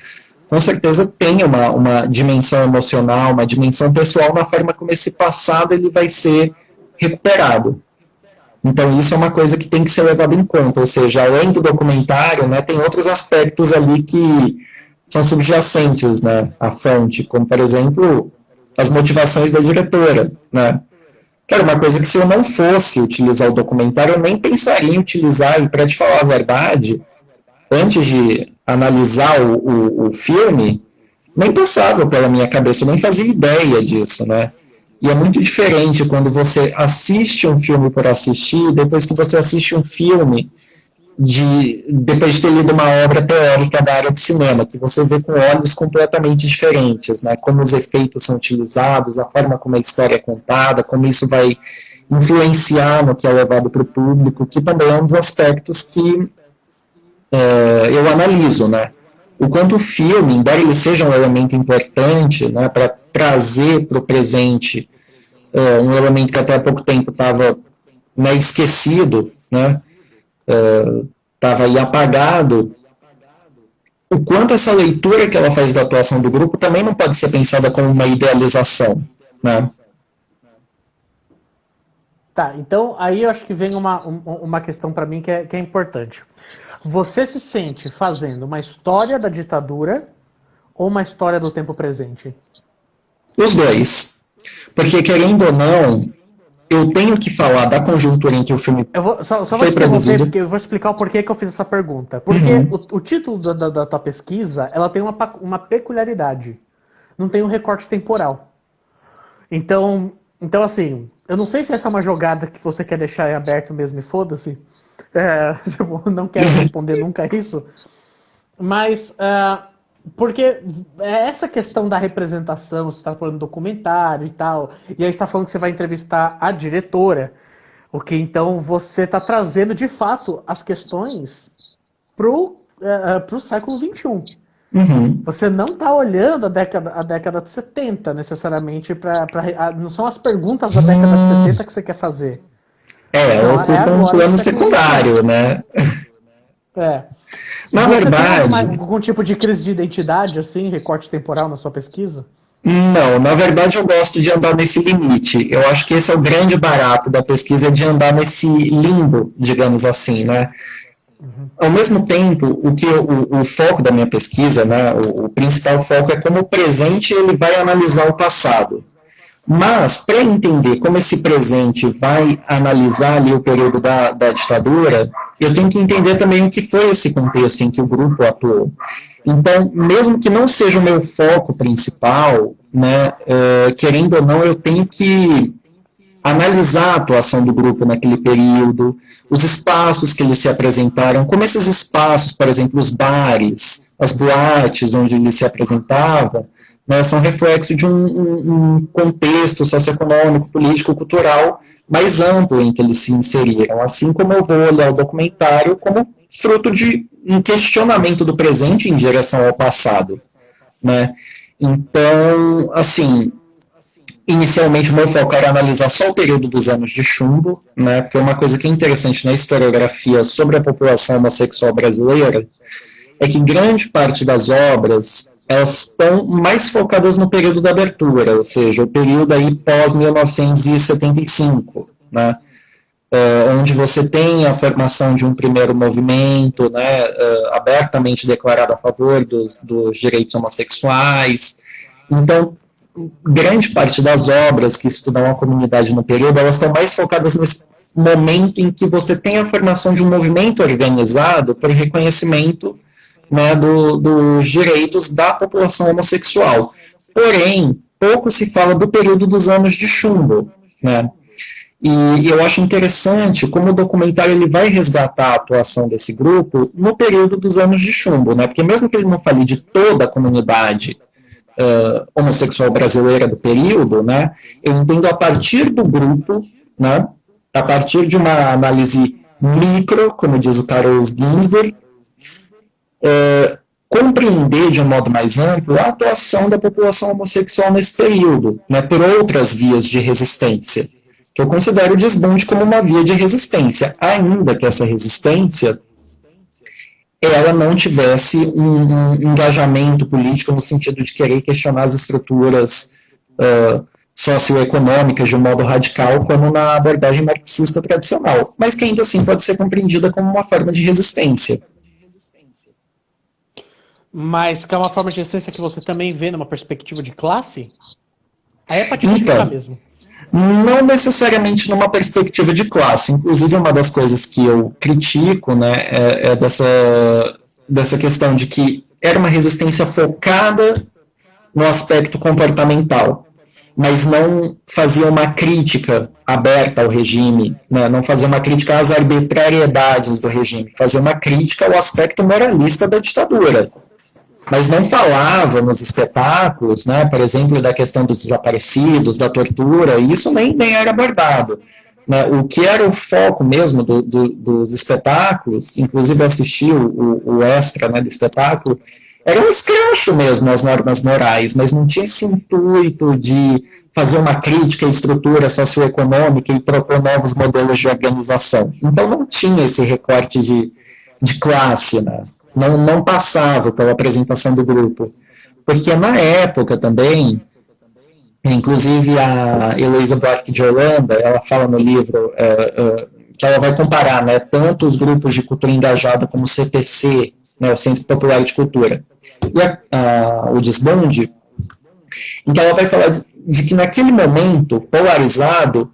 com certeza tem uma dimensão emocional, uma dimensão pessoal na forma como esse passado ele vai ser recuperado. Então isso é uma coisa que tem que ser levada em conta, ou seja, além do documentário, né, tem outros aspectos ali que são subjacentes, né, à fonte, como por exemplo as motivações da diretora, né. Cara, uma coisa que se eu não fosse utilizar o documentário, eu nem pensaria em utilizar, e para te falar a verdade, antes de analisar o filme, nem passava pela minha cabeça, eu nem fazia ideia disso, né? E é muito diferente quando você assiste um filme por assistir, depois que você assiste um filme depois de ter lido uma obra teórica da área de cinema, que você vê com olhos completamente diferentes, né? Como os efeitos são utilizados, a forma como a história é contada, como isso vai influenciar no que é levado para o público, que também é um dos aspectos que eu analiso, né? O quanto o filme, embora ele seja um elemento importante, né, para trazer para o presente um elemento que até há pouco tempo estava, né, esquecido, né? Estava aí apagado, o quanto essa leitura que ela faz da atuação do grupo também não pode ser pensada como uma idealização, né? Tá, então aí eu acho que vem uma questão para mim que é importante. Você se sente fazendo uma história da ditadura ou uma história do tempo presente? Os dois. Porque, querendo ou não, eu tenho que falar da conjuntura em que o filme Só vou foi te interromper, produzido. porque eu vou explicar o porquê que eu fiz essa pergunta. Porque o título da tua pesquisa, ela tem uma peculiaridade. Não tem um recorte temporal. Então, assim, eu não sei se essa é uma jogada que você quer deixar em aberto mesmo e foda-se. Tipo, não quero responder nunca isso. Mas, porque essa questão da representação, você está falando documentário e tal, e aí você está falando que você vai entrevistar a diretora, o que então você está trazendo de fato as questões pro século XXI. Você não está olhando a década de 70 necessariamente não são as perguntas da década de 70 que você quer fazer. Ocupa um plano secundário, né? Na Você verdade, tem algum tipo de crise de identidade, assim, recorte temporal na sua pesquisa? não, na verdade eu gosto de andar nesse limite. Eu acho que esse é o grande barato da pesquisa, é de andar nesse limbo, digamos assim, né? Ao mesmo tempo, o foco da minha pesquisa, né, o principal foco é como o presente ele vai analisar o passado. Mas, para entender como esse presente vai analisar ali o período da ditadura, eu tenho que entender também o que foi esse contexto em que o grupo atuou. Então, mesmo que não seja o meu foco principal, né, querendo ou não, eu tenho que analisar a atuação do grupo naquele período, os espaços que eles se apresentaram, como esses espaços, por exemplo, os bares, as boates onde eles se apresentavam, né, são reflexo de um contexto socioeconômico, político, cultural mais amplo em que eles se inseriram, assim como eu vou olhar o documentário como fruto de um questionamento do presente em direção ao passado, né? Então, assim, inicialmente o meu foco era analisar só o período dos anos de chumbo, né? Porque uma coisa que é interessante na historiografia sobre a população homossexual brasileira é que grande parte das obras elas estão mais focadas no período da abertura, ou seja, o período aí pós-1975, né? Onde você tem a formação de um primeiro movimento, né, abertamente declarado a favor dos direitos homossexuais. Então, grande parte das obras que estudam a comunidade no período, elas estão mais focadas nesse momento em que você tem a formação de um movimento organizado por reconhecimento, né, dos direitos da população homossexual. Porém, pouco se fala do período dos anos de chumbo, né? E eu acho interessante como o documentário ele vai resgatar a atuação desse grupo no período dos anos de chumbo, né? Porque mesmo que ele não fale de toda a comunidade homossexual brasileira do período, né? Eu entendo a partir do grupo, né? A partir de uma análise micro, como diz o Carlos Ginzburg, compreender de um modo mais amplo a atuação da população homossexual nesse período, né? Por outras vias de resistência, que eu considero o desbunde como uma via de resistência, ainda que essa resistência ela não tivesse um engajamento político no sentido de querer questionar as estruturas socioeconômicas de um modo radical, como na abordagem marxista tradicional, mas que ainda assim pode ser compreendida como uma forma de resistência. Mas que é uma forma de resistência que você também vê numa perspectiva de classe? Aí é pra te criticar mesmo. Não necessariamente numa perspectiva de classe. Inclusive, uma das coisas que eu critico, né, é dessa questão de que era uma resistência focada no aspecto comportamental, mas não fazia uma crítica aberta ao regime, né, não fazia uma crítica às arbitrariedades do regime, fazia uma crítica ao aspecto moralista da ditadura. Mas não falava nos espetáculos, né, por exemplo, da questão dos desaparecidos, da tortura, e isso nem era abordado. Né? O que era o foco mesmo dos espetáculos, inclusive eu assisti o extra, né, do espetáculo, era um escracho mesmo às normas morais, mas não tinha esse intuito de fazer uma crítica à estrutura socioeconômica e propor novos modelos de organização. Então não tinha esse recorte de classe, né? Não passava pela apresentação do grupo. Porque na época também, inclusive a Heloísa Buarque de Holanda, ela fala no livro que ela vai comparar, né, tanto os grupos de cultura engajada como o CPC, né, o Centro Popular de Cultura, e o Desbunde, em que ela vai falar de que naquele momento polarizado,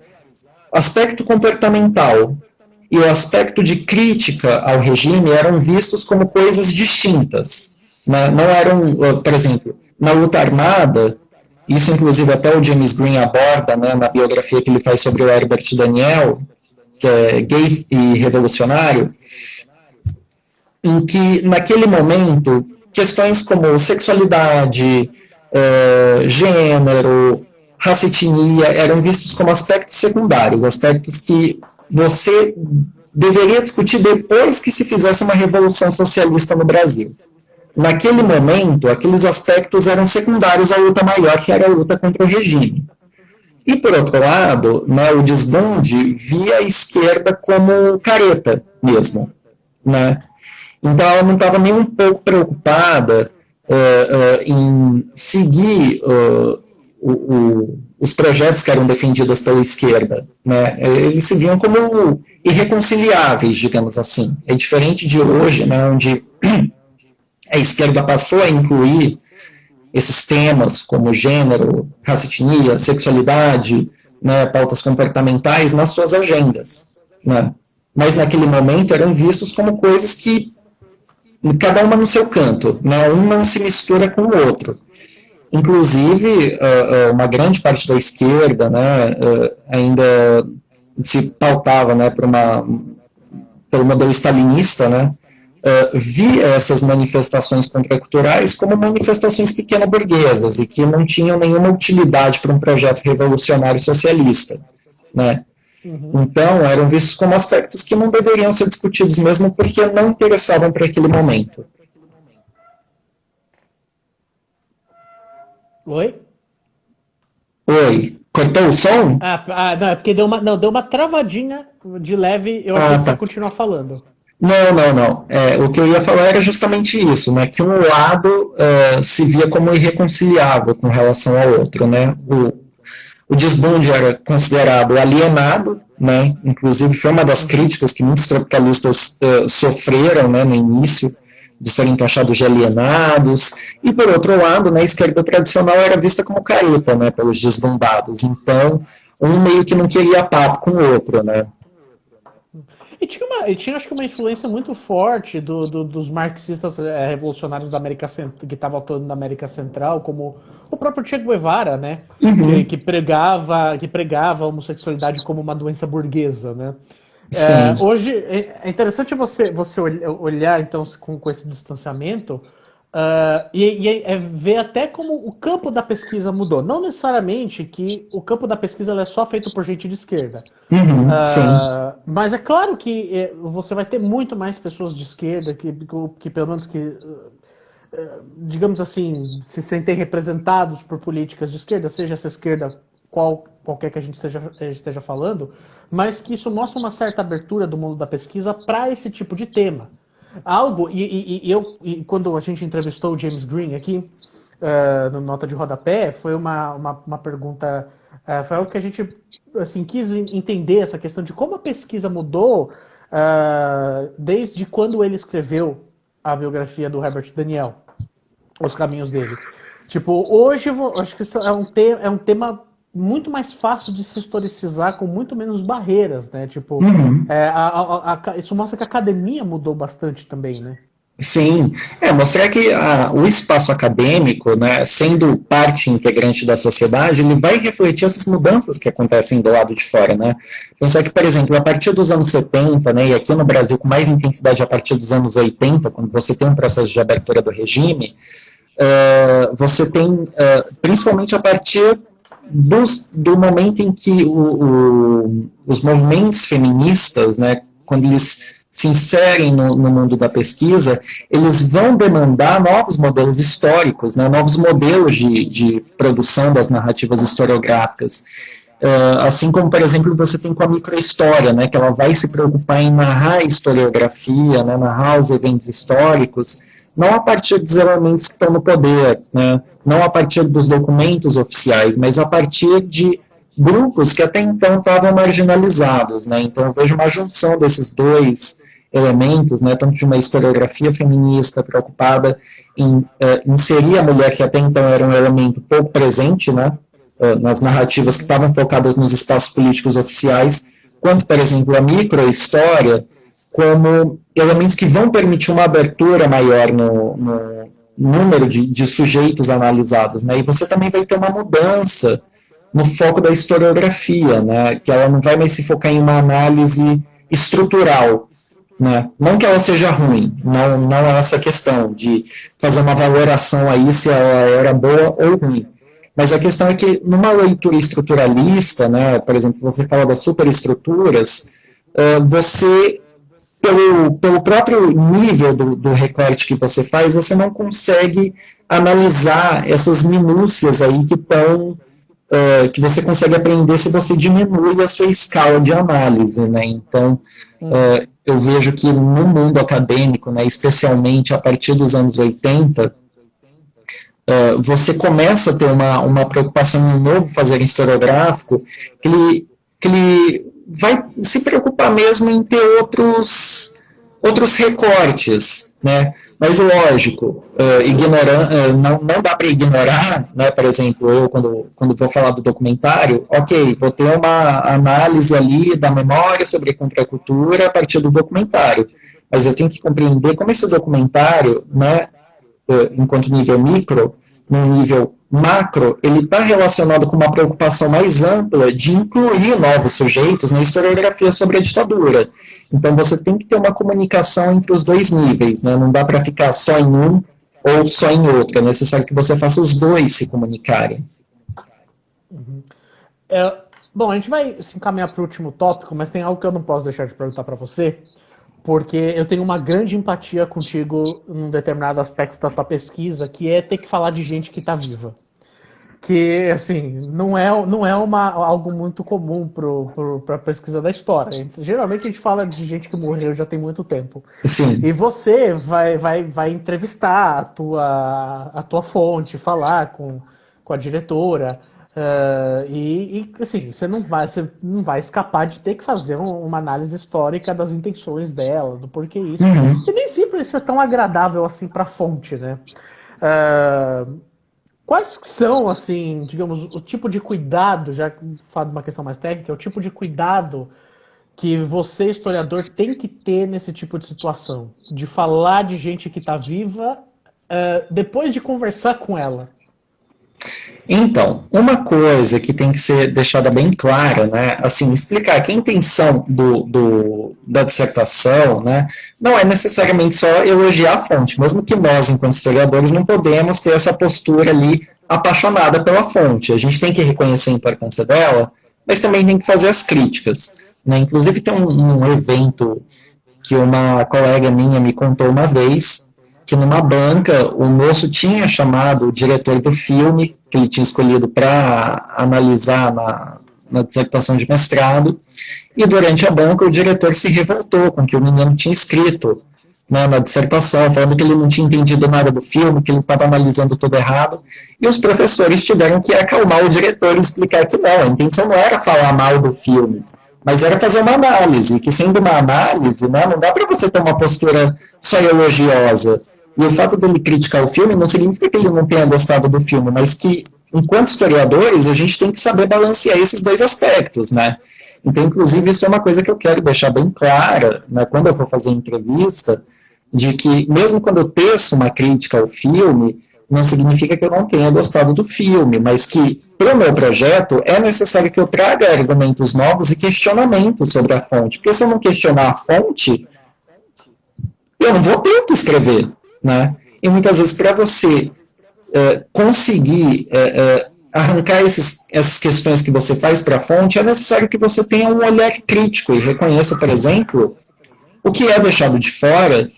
aspecto comportamental e o aspecto de crítica ao regime eram vistos como coisas distintas. Né? Não eram, por exemplo, na luta armada, isso inclusive até o James Green aborda, né, na biografia que ele faz sobre o Herbert Daniel, que é gay e revolucionário, em que naquele momento questões como sexualidade, gênero, raça e etnia eram vistos como aspectos secundários, aspectos que você deveria discutir depois que se fizesse uma revolução socialista no Brasil. Naquele momento, aqueles aspectos eram secundários à luta maior, que era a luta contra o regime. E, por outro lado, né, o Desbunde via a esquerda como careta mesmo. Né? Então, ela não estava nem um pouco preocupada em seguir os projetos que eram defendidos pela esquerda, né? Eles se viam como irreconciliáveis, digamos assim. É diferente de hoje, né, onde a esquerda passou a incluir esses temas como gênero, raça, etnia, sexualidade, né, pautas comportamentais nas suas agendas. Né? Mas naquele momento eram vistos como coisas que cada uma no seu canto, né? Um não se mistura com o outro. Inclusive, uma grande parte da esquerda, né, ainda se pautava, né, pelo modelo stalinista, né, via essas manifestações contraculturais como manifestações pequeno-burguesas e que não tinham nenhuma utilidade para um projeto revolucionário socialista, né? Então, eram vistos como aspectos que não deveriam ser discutidos mesmo porque não interessavam para aquele momento. Oi? Oi, cortou o som? Não, é porque deu uma travadinha de leve, eu achei que você ia Tá. continuar falando. Não, não, não. O que eu ia falar era justamente isso, né? Que um lado se via como irreconciliável com relação ao outro, né? O desbunde era considerado alienado, né? Inclusive foi uma das críticas que muitos tropicalistas sofreram, né, no início, de serem taxados de alienados, e por outro lado, né, a esquerda tradicional era vista como careta, né, pelos desbundados. Então, um meio que não queria papo com o outro, né? E tinha, acho que, uma influência muito forte dos marxistas revolucionários da América Central, que estavam atuando na América Central, como o próprio Che Guevara, né? Que pregava a homossexualidade como uma doença burguesa, né? Sim. Hoje é interessante você olhar então com esse distanciamento e ver até como o campo da pesquisa mudou. Não necessariamente que o campo da pesquisa é só feito por gente de esquerda. Sim. Mas é claro que você vai ter muito mais pessoas de esquerda que pelo menos digamos assim, se sentem representados por políticas de esquerda, seja essa esquerda qualquer que a gente esteja falando, mas que isso mostra uma certa abertura do mundo da pesquisa para esse tipo de tema. E quando a gente entrevistou o James Green aqui, no Nota de Rodapé, foi uma pergunta, foi algo que a gente assim, quis entender essa questão de como a pesquisa mudou desde quando ele escreveu a biografia do Herbert Daniel, os caminhos dele. Tipo, hoje acho que isso é um tema muito mais fácil de se historicizar com muito menos barreiras, né? Tipo, isso mostra que a academia mudou bastante também, né? Sim, mostrar que o espaço acadêmico, né, sendo parte integrante da sociedade, ele vai refletir essas mudanças que acontecem do lado de fora, né? Pensar que, por exemplo, a partir dos anos 70, né, e aqui no Brasil com mais intensidade a partir dos anos 80, quando você tem um processo de abertura do regime, você tem, principalmente a partir do momento em que os movimentos feministas, né, quando eles se inserem no mundo da pesquisa, eles vão demandar novos modelos históricos, né, novos modelos de produção das narrativas historiográficas. Assim como, por exemplo, você tem com a microhistória, né, que ela vai se preocupar em narrar a historiografia, né, narrar os eventos históricos, não a partir dos elementos que estão no poder, né, não a partir dos documentos oficiais, mas a partir de grupos que até então estavam marginalizados, né? Então eu vejo uma junção desses dois elementos, né? Tanto de uma historiografia feminista preocupada em inserir a mulher, que até então era um elemento pouco presente, né? Nas narrativas que estavam focadas nos espaços políticos oficiais, quanto, por exemplo, a microhistória, como elementos que vão permitir uma abertura maior no número de sujeitos analisados, né? E você também vai ter uma mudança no foco da historiografia, né, que ela não vai mais se focar em uma análise estrutural, né, não que ela seja ruim, não é essa questão de fazer uma valoração aí se ela era boa ou ruim, mas a questão é que numa leitura estruturalista, né, por exemplo, você fala das superestruturas, você, pelo próprio nível do recorte que você faz, você não consegue analisar essas minúcias aí que estão que você consegue aprender se você diminui a sua escala de análise, né? Então, eu vejo que no mundo acadêmico, né, especialmente a partir dos anos 80, você começa a ter uma preocupação em um novo fazer historiográfico que ele vai se preocupar mesmo em ter outros recortes, né? Mas lógico, não dá para ignorar, né? Por exemplo, eu quando vou falar do documentário, ok, vou ter uma análise ali da memória sobre a contracultura a partir do documentário, mas eu tenho que compreender como esse documentário, né, enquanto nível micro, no nível macro, ele está relacionado com uma preocupação mais ampla de incluir novos sujeitos na historiografia sobre a ditadura. Então, você tem que ter uma comunicação entre os dois níveis, né? Não dá para ficar só em um ou só em outro. É necessário que você faça os dois se comunicarem. Bom, a gente vai se encaminhar para o último tópico, mas tem algo que eu não posso deixar de perguntar para você, porque eu tenho uma grande empatia contigo num determinado aspecto da tua pesquisa, que é ter que falar de gente que está viva. Que, assim, não é algo muito comum para a pesquisa da história. Geralmente a gente fala de gente que morreu já tem muito tempo. Sim. E você vai entrevistar a tua fonte, falar com a diretora. Assim, você não vai escapar de ter que fazer uma análise histórica das intenções dela, do porquê isso. Uhum. E nem sempre isso é tão agradável assim para a fonte, né? Quais são, assim, digamos, o tipo de cuidado, já falo de uma questão mais técnica, o tipo de cuidado que você, historiador, tem que ter nesse tipo de situação? De falar de gente que está viva depois de conversar com ela. Então, uma coisa que tem que ser deixada bem clara, né, assim, explicar que a intenção da dissertação, né, não é necessariamente só elogiar a fonte, mesmo que nós, enquanto historiadores, não podemos ter essa postura ali apaixonada pela fonte. A gente tem que reconhecer a importância dela, mas também tem que fazer as críticas, né. Inclusive tem um evento que uma colega minha me contou uma vez, que numa banca o moço tinha chamado o diretor do filme, que ele tinha escolhido para analisar na dissertação de mestrado, e durante a banca o diretor se revoltou com o que o menino tinha escrito, né, na dissertação, falando que ele não tinha entendido nada do filme, que ele estava analisando tudo errado, e os professores tiveram que acalmar o diretor e explicar que não, a intenção não era falar mal do filme, mas era fazer uma análise, que sendo uma análise, né, não dá para você ter uma postura só elogiosa. E o fato dele criticar o filme não significa que ele não tenha gostado do filme, mas que, enquanto historiadores, a gente tem que saber balancear esses dois aspectos, né? Então, inclusive, isso é uma coisa que eu quero deixar bem clara, né, quando eu for fazer entrevista, de que, mesmo quando eu teço uma crítica ao filme, não significa que eu não tenha gostado do filme, mas que, para o meu projeto, é necessário que eu traga argumentos novos e questionamentos sobre a fonte. Porque se eu não questionar a fonte, eu não vou ter o que escrever, né? E muitas vezes, para você conseguir arrancar essas questões que você faz para a fonte, é necessário que você tenha um olhar crítico e reconheça, por exemplo, o que é deixado de fora,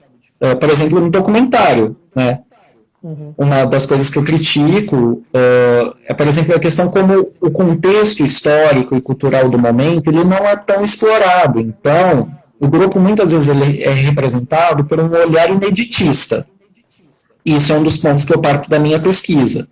por exemplo, no documentário, né? Uhum. Uma das coisas que eu critico é, por exemplo, a questão como o contexto histórico e cultural do momento ele não é tão explorado. Então, o grupo muitas vezes ele é representado por um olhar ineditista. Isso é um dos pontos que eu parto da minha pesquisa.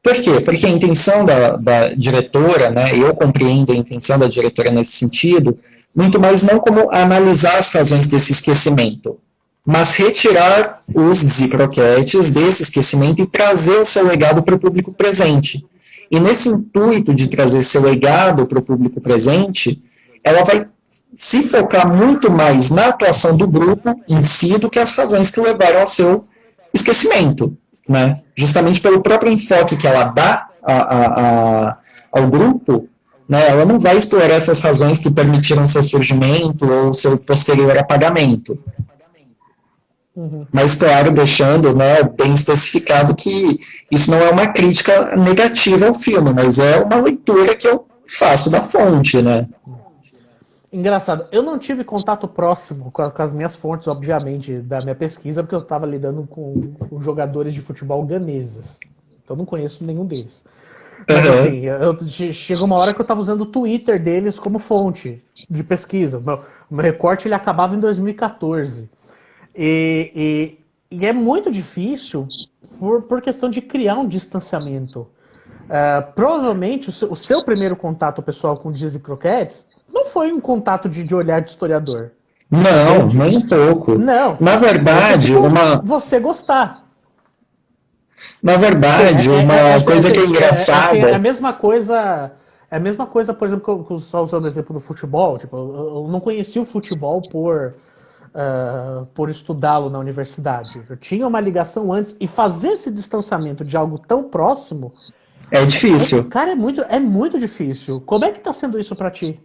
Por quê? Porque a intenção da diretora, né, eu compreendo a intenção da diretora nesse sentido, muito mais não como analisar as razões desse esquecimento, mas retirar os croquetes desse esquecimento e trazer o seu legado para o público presente. E nesse intuito de trazer seu legado para o público presente, ela vai se focar muito mais na atuação do grupo em si do que as razões que levaram ao seu esquecimento, né? Justamente pelo próprio enfoque que ela dá ao grupo, né? Ela não vai explorar essas razões que permitiram seu surgimento ou seu posterior apagamento. Uhum. Mas, claro, deixando, né, bem especificado que isso não é uma crítica negativa ao filme, mas é uma leitura que eu faço da fonte, né? Engraçado, eu não tive contato próximo com as minhas fontes, obviamente, da minha pesquisa, porque eu estava lidando com jogadores de futebol ganeses. Então não conheço nenhum deles. Mas assim, chegou uma hora que eu estava usando o Twitter deles como fonte de pesquisa. O meu recorte ele acabava em 2014. E é muito difícil por questão de criar um distanciamento. Provavelmente o seu primeiro contato pessoal com Dizzy Croquettes não foi um contato de olhar de historiador. Não, nem um pouco. Não. Na verdade, você gostar. Na verdade, uma coisa que é engraçada... É a mesma coisa... É a mesma coisa, por exemplo, só usando o exemplo do futebol. Tipo, eu não conhecia o futebol por por estudá-lo na universidade. Eu tinha uma ligação antes, e fazer esse distanciamento de algo tão próximo... É difícil. Cara, é muito difícil. Como é que tá sendo isso para ti?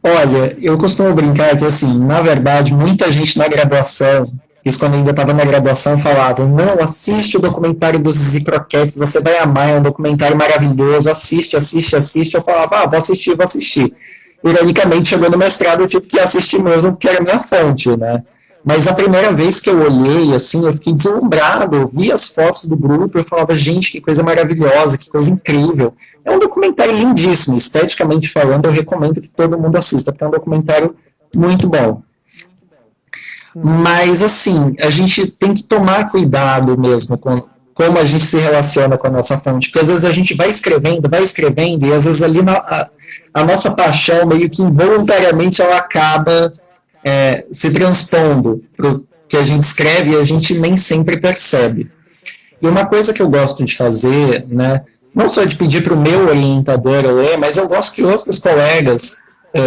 Olha, eu costumo brincar que, assim, na verdade, muita gente na graduação, isso quando eu ainda estava na graduação, falava, não, assiste o documentário dos Zizi Croquettes, você vai amar, é um documentário maravilhoso, assiste, assiste, assiste. Eu falava, vou assistir, vou assistir. Ironicamente, chegou no mestrado, eu tive que assistir mesmo, porque era a minha fonte, né? Mas a primeira vez que eu olhei, assim, eu fiquei deslumbrado, eu vi as fotos do grupo, eu falava, gente, que coisa maravilhosa, que coisa incrível. É um documentário lindíssimo, esteticamente falando, eu recomendo que todo mundo assista, porque é um documentário muito bom. Mas, assim, a gente tem que tomar cuidado mesmo com como a gente se relaciona com a nossa fonte, porque às vezes a gente vai escrevendo, e às vezes ali a nossa paixão, meio que involuntariamente, ela acaba se transpondo para o que a gente escreve e a gente nem sempre percebe. E uma coisa que eu gosto de fazer, né, não só de pedir para o meu orientador ler, mas eu gosto que outros colegas,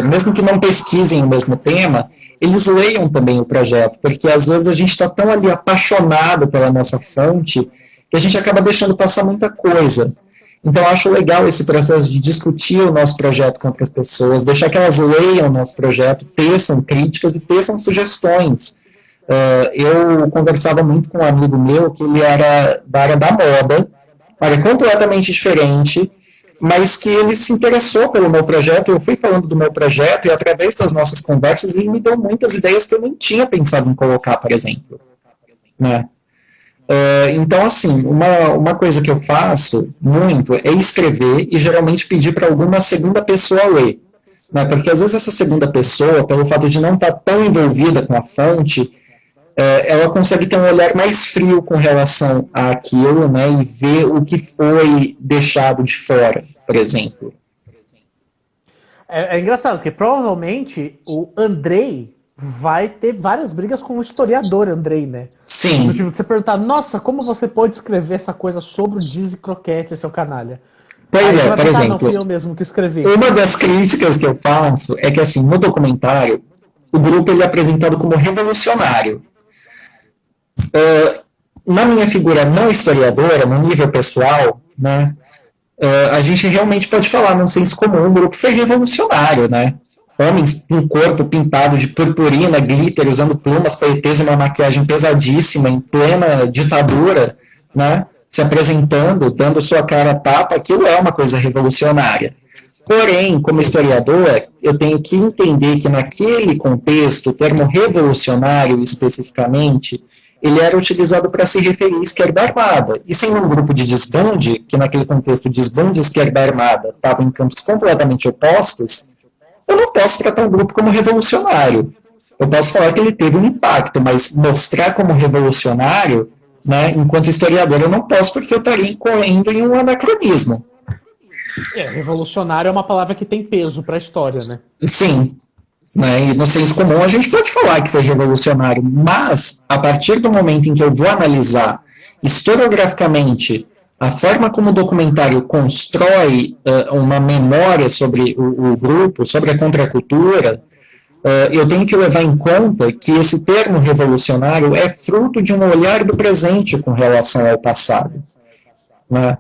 mesmo que não pesquisem o mesmo tema, eles leiam também o projeto, porque às vezes a gente está tão ali apaixonado pela nossa fonte que a gente acaba deixando passar muita coisa. Então, eu acho legal esse processo de discutir o nosso projeto com outras pessoas, deixar que elas leiam o nosso projeto, teçam críticas e teçam sugestões. Eu conversava muito com um amigo meu que ele era da área da moda, área completamente diferente, mas que ele se interessou pelo meu projeto, eu fui falando do meu projeto, e através das nossas conversas ele me deu muitas ideias que eu nem tinha pensado em colocar, por exemplo. Né? Então, assim, uma coisa que eu faço muito é escrever e geralmente pedir para alguma segunda pessoa ler. Né? Porque às vezes essa segunda pessoa, pelo fato de não estar tão envolvida com a fonte, ela consegue ter um olhar mais frio com relação àquilo, né, e ver o que foi deixado de fora, por exemplo. É engraçado, porque provavelmente o Andrei vai ter várias brigas com o historiador Andrei, né? Sim. No tipo, de você perguntar, nossa, como você pode escrever essa coisa sobre o Dizzy Croquette, seu canalha? Pois Aí por pensar, exemplo, não fui eu mesmo que escrevi. uma das críticas que eu faço é que, assim, no documentário, o grupo ele é apresentado como revolucionário. Na minha figura não historiadora, no nível pessoal, né, a gente realmente pode falar, num senso comum, o grupo foi revolucionário, né? Homens com corpo pintado de purpurina, glitter, usando plumas, paetês e uma maquiagem pesadíssima, em plena ditadura, né? Se apresentando, dando sua cara a tapa, aquilo é uma coisa revolucionária. Porém, como historiador, eu tenho que entender que naquele contexto, o termo revolucionário especificamente, ele era utilizado para se referir à esquerda armada. E sem um grupo de desbande, que naquele contexto desbande e esquerda armada estavam em campos completamente opostos, eu não posso tratar um grupo como revolucionário. Eu posso falar que ele teve um impacto, mas mostrar como revolucionário, né, enquanto historiador, eu não posso, porque eu estaria incorrendo em um anacronismo. Revolucionário é uma palavra que tem peso para a história, né? Sim. Né, e no senso comum a gente pode falar que foi revolucionário, mas a partir do momento em que eu vou analisar historiograficamente a forma como o documentário constrói uma memória sobre o grupo, sobre a contracultura, eu tenho que levar em conta que esse termo revolucionário é fruto de um olhar do presente com relação ao passado. Né?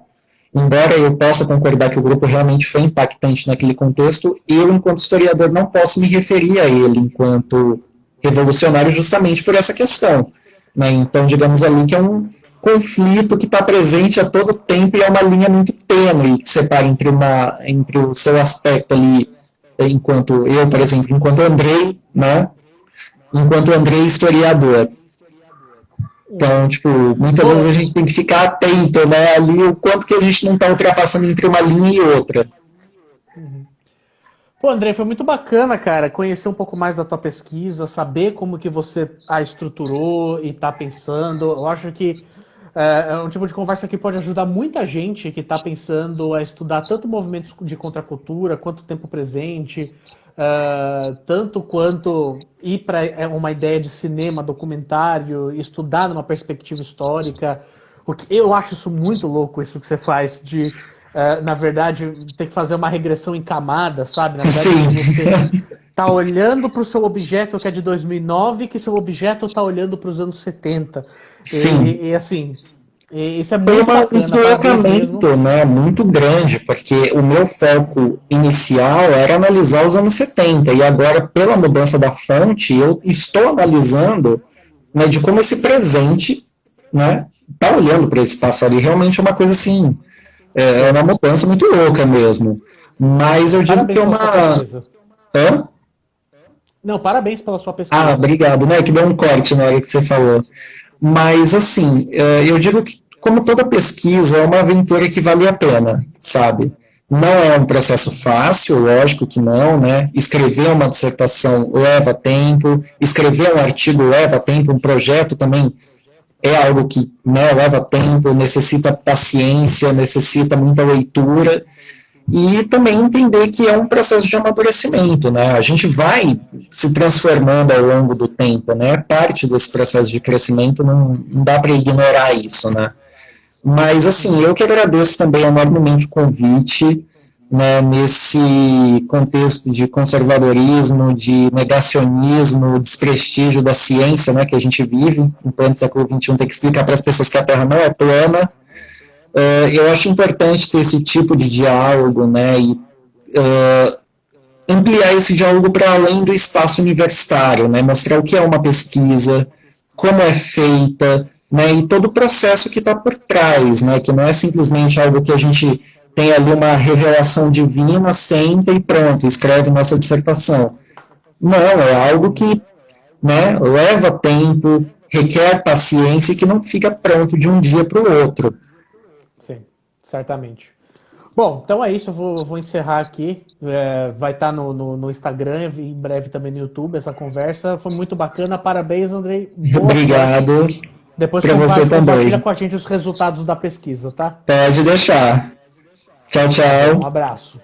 Embora eu possa concordar que o grupo realmente foi impactante naquele contexto, eu, enquanto historiador, não posso me referir a ele enquanto revolucionário justamente por essa questão. Né? Então, digamos ali que é um conflito que está presente a todo tempo e é uma linha muito tênue que separa entre o seu aspecto ali, enquanto eu, por exemplo, enquanto Andrei, né? Enquanto Andrei historiador. Então, tipo, muitas vezes a gente tem que ficar atento, né, ali o quanto que a gente não está ultrapassando entre uma linha e outra. Pô, André, foi muito bacana, cara, conhecer um pouco mais da tua pesquisa, saber como que você a estruturou e tá pensando. Eu acho que é um tipo de conversa que pode ajudar muita gente que está pensando a estudar tanto movimentos de contracultura, quanto tempo presente, tanto quanto ir para uma ideia de cinema, documentário, estudar numa perspectiva histórica. Porque eu acho isso muito louco, isso que você faz, de na verdade, tem que fazer uma regressão em camada, sabe? Na verdade, Sim. você tá olhando para o seu objeto que é de 2009, que seu objeto tá olhando para os anos 70. Sim. E assim, isso é Foi muito um bacana, parabéns mesmo. deslocamento, né, muito grande, porque o meu foco inicial era analisar os anos 70, e agora, pela mudança da fonte, eu estou analisando, né, de como esse presente, né, tá olhando para esse passado, e realmente é uma coisa assim, é Sim. uma mudança muito louca mesmo. Mas eu digo que Parabéns é pela sua uma... pesquisa. Hã? Não, parabéns pela sua Ah, pesquisa. obrigado, né, que deu um corte na hora que você falou. Mas, assim, eu digo que, como toda pesquisa, é uma aventura que vale a pena, sabe? Não é um processo fácil, lógico que não, né? Escrever uma dissertação leva tempo, escrever um artigo leva tempo, um projeto também é algo que, né, leva tempo, necessita paciência, necessita muita leitura, e também entender que é um processo de amadurecimento, né? A gente vai se transformando ao longo do tempo, né? Parte desse processo de crescimento, não dá para ignorar isso, né? Mas, assim, eu que agradeço também enormemente o convite, né, nesse contexto de conservadorismo, de negacionismo, desprestígio da ciência, né, que a gente vive, em pleno século XXI, tem que explicar para as pessoas que a Terra não é plana. Eu acho importante ter esse tipo de diálogo, né, e ampliar esse diálogo para além do espaço universitário, né, mostrar o que é uma pesquisa, como é feita, né, e todo o processo que está por trás, né, que não é simplesmente algo que a gente tem ali uma revelação divina, senta e pronto, escreve nossa dissertação. Não, é algo que, né, leva tempo, requer paciência e que não fica pronto de um dia para o outro. Sim, certamente. Bom, então é isso. Eu vou encerrar aqui. Vai estar no Instagram e em breve também no YouTube essa conversa. Foi muito bacana. Parabéns, Andrei. Boa sorte. Obrigado Depois para você compartilha também. com a gente os resultados da pesquisa, tá? Pode deixar. Tchau, Tá bom. Um tchau. abraço.